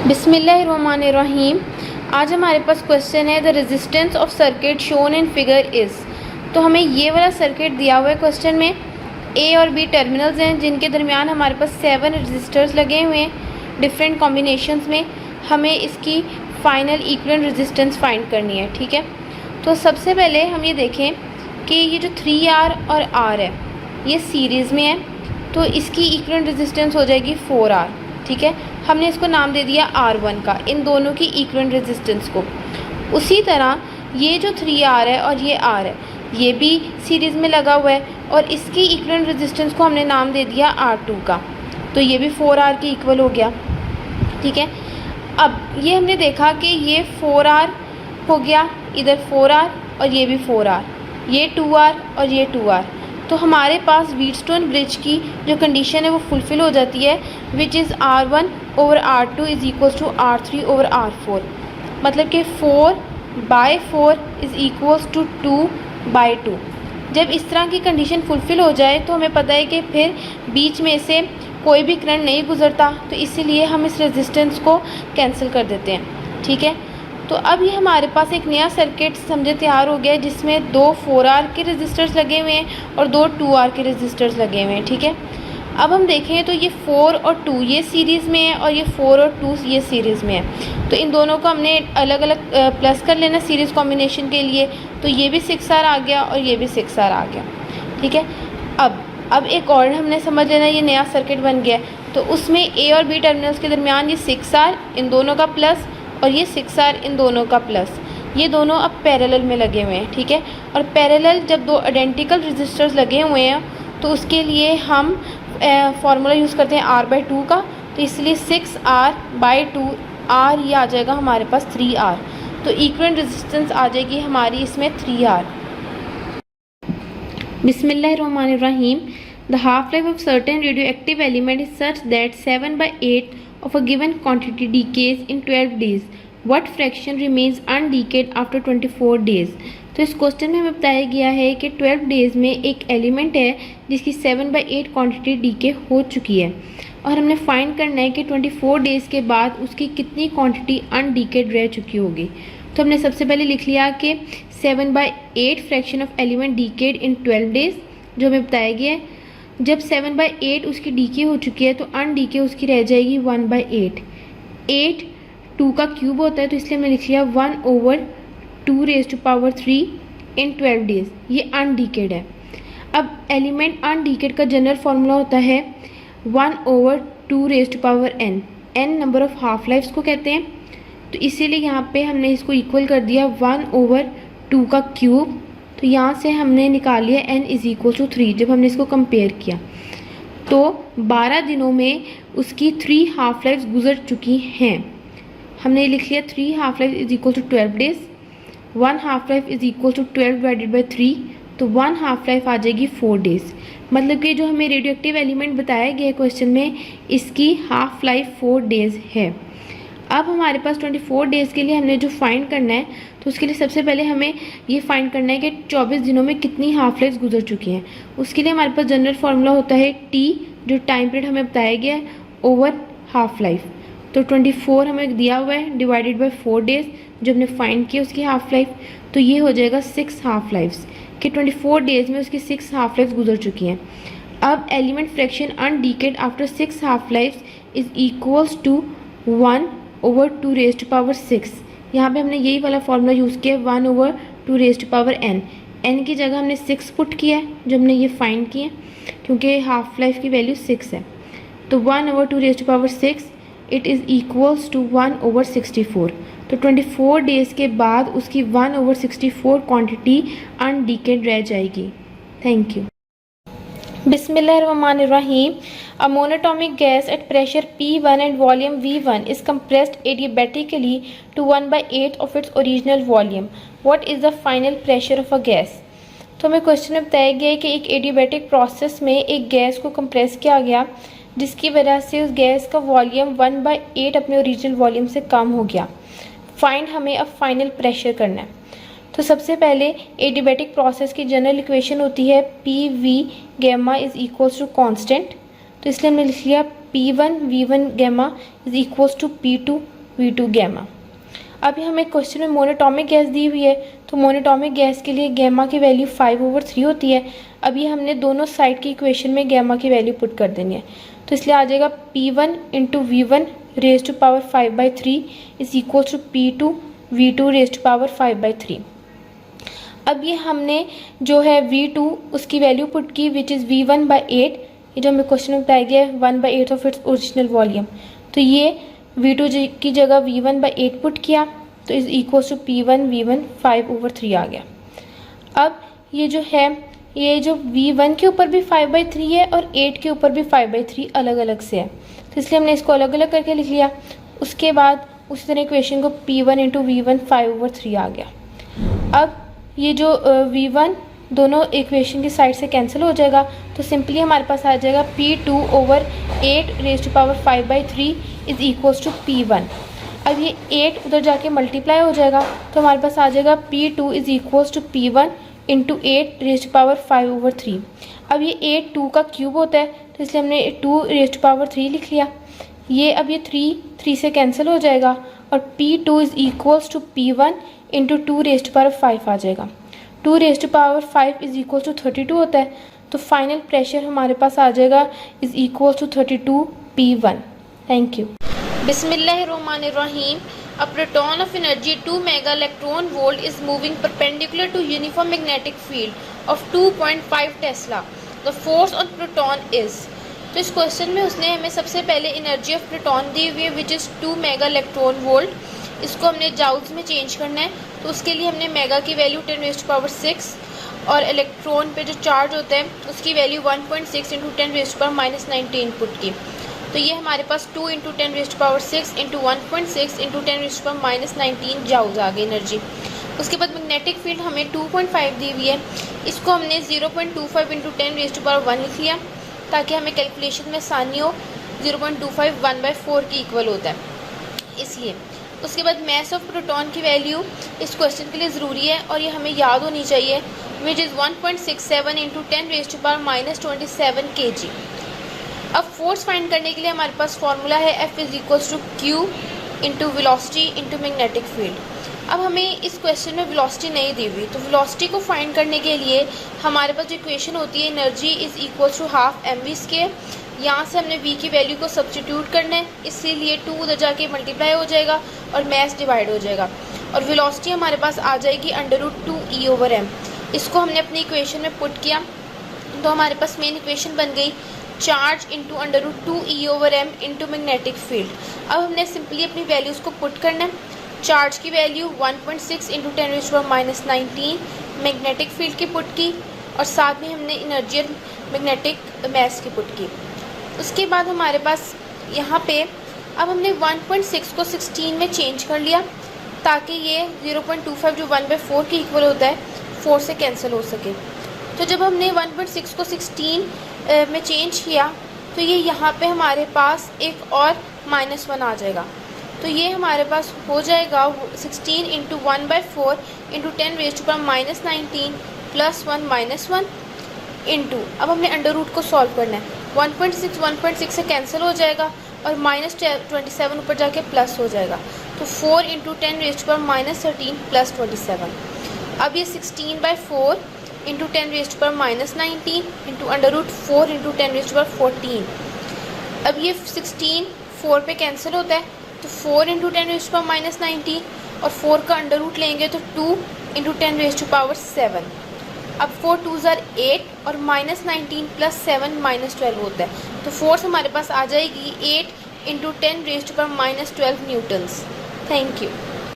बिस्मिल्लाहिर्रहमानिर्रहीम। आज हमारे पास क्वेश्चन है the resistance of circuit shown in figure is. तो हमें ये वाला सर्किट दिया हुआ है क्वेश्चन में। ए और बी टर्मिनल्स हैं जिनके दरमियान हमारे पास 7 रजिस्टर्स लगे हुए हैं डिफरेंट कॉम्बिनेशंस में। हमें इसकी फ़ाइनल इक्विवेलेंट रेजिस्टेंस फाइंड करनी है, ठीक है। तो सबसे पहले हम ये देखें कि ये जो 3R और R है ये सीरीज़ में है, तो इसकी इक्विवेलेंट रेजिस्टेंस हो जाएगी 4R, ठीक है। हमने इसको नाम दे दिया R1 का, इन दोनों की इक्विवेलेंट रेजिस्टेंस को। उसी तरह ये जो 3R है और ये R है ये भी सीरीज़ में लगा हुआ है और इसकी इक्विवेलेंट रेजिस्टेंस को हमने नाम दे दिया R2 का, तो ये भी 4R के इक्वल हो गया, ठीक है। अब ये हमने देखा कि ये 4R हो गया, इधर 4R और ये भी 4R, ये 2R और ये 2R। तो हमारे पास व्हीटस्टोन ब्रिज की जो कंडीशन है वो फुलफ़िल हो जाती है, which is R1 over R2 is equals to R3 over R4। मतलब कि 4/4 इज़ इक्वल्स टू 2/2। जब इस तरह की कंडीशन फुलफ़िल हो जाए तो हमें पता है कि फिर बीच में से कोई भी करंट नहीं गुजरता, तो इसीलिए हम इस रेजिस्टेंस को कैंसिल कर देते हैं, ठीक है। तो अब ये हमारे पास एक नया सर्किट समझे तैयार हो गया है जिसमें 2 4R के रजिस्टर्स लगे हुए हैं और 2 2R के रजिस्टर्स लगे हुए हैं, ठीक है। अब हम देखें तो ये 4 और 2 ये सीरीज़ में है और ये 4 और 2 ये सीरीज़ में है, तो इन दोनों को हमने अलग अलग प्लस कर लेना सीरीज़ कॉम्बिनेशन के लिए। तो ये भी 6R आ गया और ये भी 6R आ गया, ठीक है। अब एक और हमने समझ लेना, ये नया सर्किट बन गया है, तो उसमें ए और बी टर्मिनल्स के दरमियान ये 6R इन दोनों का प्लस और ये 6R इन दोनों का प्लस, ये दोनों अब पैरेलल में लगे हुए हैं, ठीक है। और पैरेलल जब दो आइडेंटिकल रजिस्टर्स लगे हुए हैं तो उसके लिए हम फार्मूला यूज़ करते हैं R/2 का, तो इसलिए 6R/2 R ये आ जाएगा हमारे पास 3R, तो इक्विवेलेंट रेजिस्टेंस आ जाएगी हमारी इसमें 3R। बिस्मिल्लाहिर्रहमानिर्रहीम। The half life of certain radioactive element is such that 7/8 of a given quantity decays in 12 days. What fraction remains undecayed after 24 days? तो इस क्वेश्चन में हमें बताया गया है कि 12 डेज़ में एक एलिमेंट है जिसकी 7/8 क्वांटिटी डीके हो चुकी है और हमने फाइंड करना है कि 24 डेज़ के बाद उसकी कितनी क्वांटिटी अनडीकेड रह चुकी होगी। तो हमने सबसे पहले लिख लिया कि 7/8 fraction of element decayed in 12 days, जो हमें बताया गया है। जब 7/8 उसकी डीके हो चुकी है तो अनडीके उसकी रह जाएगी 1/8। 8 2 का क्यूब होता है, तो इसलिए हमने लिख लिया 1/2⁻³ इन 12 डेज़, ये अनडीकेड है। अब एलिमेंट अनडीकेड का जनरल फार्मूला होता है 1/2⁻n, n number of half lives को कहते हैं, तो इसीलिए यहाँ पे हमने इसको इक्वल कर दिया 1/2 का क्यूब। तो यहाँ से हमने निकाल लिया n इज़ इक्वल टू 3। जब हमने इसको कंपेयर किया तो 12 दिनों में उसकी 3 हाफ लाइफ्स गुजर चुकी हैं। हमने लिख लिया 3 half life is equal to 12 days, 1 half life is equal to 12/3, तो 1 हाफ लाइफ आ जाएगी 4 डेज़। मतलब कि जो हमें रेडियोएक्टिव एलिमेंट बताया गया है क्वेश्चन में, इसकी हाफ लाइफ 4 डेज़ है। अब हमारे पास 24 डेज़ के लिए हमने जो फाइंड करना है, तो उसके लिए सबसे पहले हमें ये फाइंड करना है कि 24 दिनों में कितनी हाफ लाइफ गुजर चुकी हैं। उसके लिए हमारे पास जनरल फार्मूला होता है T, जो टाइम पीरियड हमें बताया गया है, ओवर हाफ लाइफ। तो 24 हमें दिया हुआ है डिवाइडेड बाय 4 डेज़, जो हमने फाइंड किया उसकी हाफ लाइफ, तो ये हो जाएगा 6 हाफ लाइफ्स, कि 24 डेज़ में उसकी 6 हाफ लाइफ गुजर चुकी हैं। अब element fraction undecayed after 6 half life is equals to 1/2⁻6। यहाँ पे हमने यही वाला फार्मूला यूज़ किया 1/2⁻n। n की जगह हमने 6 पुट किया है, जो हमने ये फाइंड किया क्योंकि हाफ लाइफ की वैल्यू 6 है। तो 1/2⁻6 इट इज़ इक्वल्स टू 1/64। तो 24 डेज़ के बाद उसकी 1/64 क्वांटिटी अनडीकेड रह जाएगी। Thank you. Bismillahirrahmanirrahim. A monatomic gas at pressure P1 and volume V1 is compressed adiabatically to 1/8 of its original volume. What is the final pressure of a gas? तो हमें question में बताया गया है कि एक एडियाबैटिक प्रोसेस में एक गैस को कंप्रेस किया गया जिसकी वजह से उस गैस का वॉल्यूम 1/8 अपने ओरिजिनल वॉल्यूम से कम हो गया। फाइंड हमें अब फाइनल प्रेशर करना है। तो सबसे पहले एडियाबैटिक प्रोसेस की जनरल इक्वेशन होती है P V gamma is equals to constant, तो इसलिए हमने लिख लिया P1 V1 gamma is equals to P2 V2 gamma. अभी हमें क्वेश्चन में मोनोटॉमिक गैस दी हुई है, तो मोनोटॉमिक गैस के लिए गैमा की वैल्यू 5/3 होती है। अभी हमने दोनों साइड की इक्वेशन में गैमा की वैल्यू पुट कर देनी है, तो इसलिए आ जाएगा P1 into V1 raise to power 5/3 is equal to P2 V2 raise to power 5/3। अब ये हमने जो है V2 उसकी वैल्यू पुट की विच इज़ V1/8, ये जो हमें क्वेश्चन में बताया गया है 1/8 ऑफ इट्स ओरिजिनल वॉल्यूम, तो ये V2 की जगह V1/8 पुट किया, तो is equal to P1 V1 5/3 आ गया। अब ये जो है ये जो V1 के ऊपर भी 5/3 है और 8 के ऊपर भी 5/3 अलग अलग से है, तो इसलिए हमने इसको अलग अलग करके लिख लिया। उसके बाद उसी तरह इक्वेशन को P1 इंटू V1 5/3 आ गया। अब ये जो V1 दोनों इक्वेशन की साइड से कैंसिल हो जाएगा, तो सिंपली हमारे पास आ जाएगा P2/8 raise to power 5/3 is equals to P1। अब ये 8 उधर जाके मल्टीप्लाई हो जाएगा, तो हमारे पास आ जाएगा P2 is equals to P1 into 8 raise to power 5/3। अब ये 8 2 का क्यूब होता है, तो इसलिए हमने 2 रेज टू पावर 3 लिख लिया। ये अब ये 3 से कैंसिल हो जाएगा और P2 is equals to P1 into 2 raise to power 5 आ जाएगा। 2 raise to power 5 is equal to 32 होता है, तो फाइनल प्रेशर हमारे पास आ जाएगा is equal to 32 P1। Thank you. Bismillahirrahmanirrahim. A proton of energy 2 mega electron volt is moving perpendicular to uniform magnetic field of 2.5 Tesla. The force on proton is. तो इस question में उसने हमें सबसे पहले एनर्जी ऑफ प्रोटॉन दी हुई है which is 2 mega electron volt. इसको हमने जाउल्स में चेंज करना है, तो उसके लिए हमने मेगा की वैल्यू 10⁻⁶ और इलेक्ट्रॉन पे जो चार्ज होता है उसकी वैल्यू 1.6 इंटू 10⁻⁻19 पुट की। तो ये हमारे पास 2 इंटू 10⁻⁶ इंटू 1.6 इंटू 10⁻⁻19 जाउल्स आ गई एनर्जी। उसके बाद मैग्नेटिक फील्ड हमें 2.5 दी हुई है, इसको हमने 0.25 इंटू 10⁻1 लिख लिया ताकि हमें कैलकुलेशन में आसानी हो। 0.25 1/4 के इक्वल होता है इसलिए। उसके बाद मैस ऑफ प्रोटॉन की वैल्यू इस क्वेश्चन के लिए ज़रूरी है और ये हमें याद होनी चाहिए विच इज़ 1.67 इंटू 10⁻⁻27 kg। अब फोर्स फाइंड करने के लिए हमारे पास फॉर्मूला है F is equals to Q into velocity into magnetic field. अब हमें इस क्वेश्चन में वेलोसिटी नहीं दी हुई, तो वेलोसिटी को फाइंड करने के लिए हमारे पास जो इक्वेशन होती है energy is equals to half mv²। यहाँ से हमने v की वैल्यू को सब्स्टिट्यूट करना है, इसीलिए 2 उधर जाके मल्टीप्लाई हो जाएगा और मैस डिवाइड हो जाएगा और वेलोसिटी हमारे पास आ जाएगी √2e/m। इसको हमने अपनी इक्वेशन में पुट किया, तो हमारे पास मेन इक्वेशन बन गई charge into √2e/m into magnetic field. अब हमने सिंपली अपनी वैल्यूज़ को पुट करना है। चार्ज की वैल्यू 1.6 इंटू 10⁻⁻19 मैग्नेटिक फील्ड की पुट की और साथ में हमने एनर्जी और मैग्नेटिक मैस की पुट की। उसके बाद हमारे पास यहाँ पे अब हमने 1.6 को 16 में चेंज कर लिया ताकि ये 0.25 जो 1/4 के इक्वल होता है 4 से कैंसिल हो सके। तो जब हमने 1.6 को 16 में चेंज किया तो ये यहाँ पे हमारे पास एक और -1 आ जाएगा, तो ये हमारे पास हो जाएगा 16 इंटू 1/4 इंटू 10⁻⁻19 प्लस 1 -1 इंटू, अब हमने अंडर रूट को सॉल्व करना है। 1.6 से कैंसिल हो जाएगा और -27 ऊपर जाके प्लस हो जाएगा, तो 4 इंटू 10⁻13 प्लस 27। अब ये 16/4 into 10⁻19 into under root 4 into 10⁻14। अब ये 16 4 पे कैंसिल होता है, तो 4 इंटू 10⁻19 और 4 का अंडर रूट लेंगे तो 2 इंटू 10⁻7। अब 4 2s are 8 और -19 प्लस 7 -12 होता है, तो फोर्स हमारे पास आ जाएगी 8 इंटू 10⁻12 न्यूटन्स। Thank you.